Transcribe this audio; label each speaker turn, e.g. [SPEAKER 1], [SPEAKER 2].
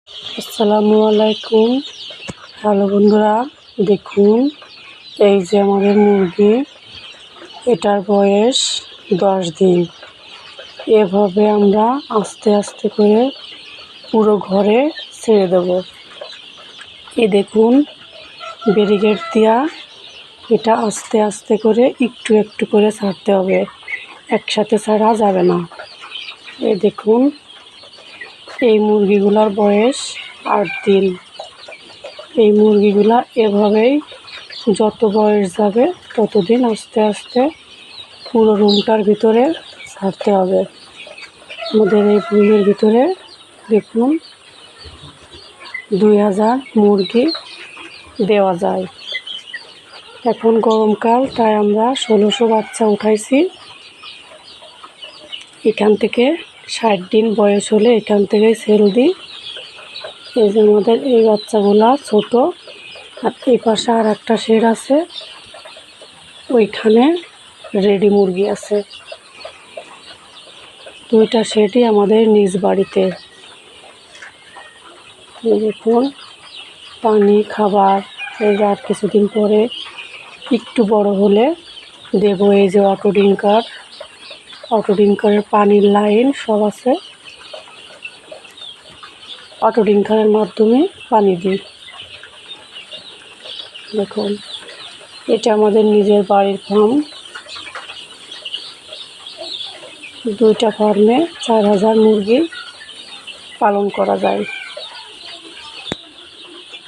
[SPEAKER 1] আসসালামু আলাইকুম। হ্যালো বন্ধুরা, দেখুন এই যে আমাদের মুরগি, এটার বয়স 10 দিন। এভাবে আমরা আস্তে আস্তে করে পুরো ঘরে ছেড়ে দেব। দেখুন ব্যারিকেড দিয়া এটা আস্তে আস্তে করে একটু একটু করে ছাড়তে হবে, একসাথে ছাড়া যাবে না। দেখুন এই মুরগিগুলোর বয়স 8 দিন। এই মুরগিগুলা এভাবেই যত বয়স যাবে ততদিন আস্তে আস্তে পুরো রুমটার ভিতরে ছাড়তে হবে। আমাদের এই রুমের ভিতরে দেখুন 2000 মুরগি দেওয়া যায়। এখন গরমকাল, তাই আমরা 1600 বাচ্চা উঠাইছি। এখান থেকে 60 দিন বয়স হলে এখান থেকে সেল দিই। এই যে আমাদের এই বাচ্চাগুলা ছোট, আর এই পাশে আর একটা শেড আছে, ওইখানে রেডি মুরগি আছে। দুইটা শেডই আমাদের নিজ বাড়িতে। দেখুন পানি, খাবার, এই যে আর কিছুদিন পরে একটু বড় হলে দেব এই যে অটো ডিঙ্কারের পানির লাইন সব আছে, অটো ডিঙ্কারের মাধ্যমে পানি দিই। দেখুন এটা আমাদের নিজের বাড়ির ফার্ম। 2টা ফার্মে 4000 মুরগি পালন করা যায়।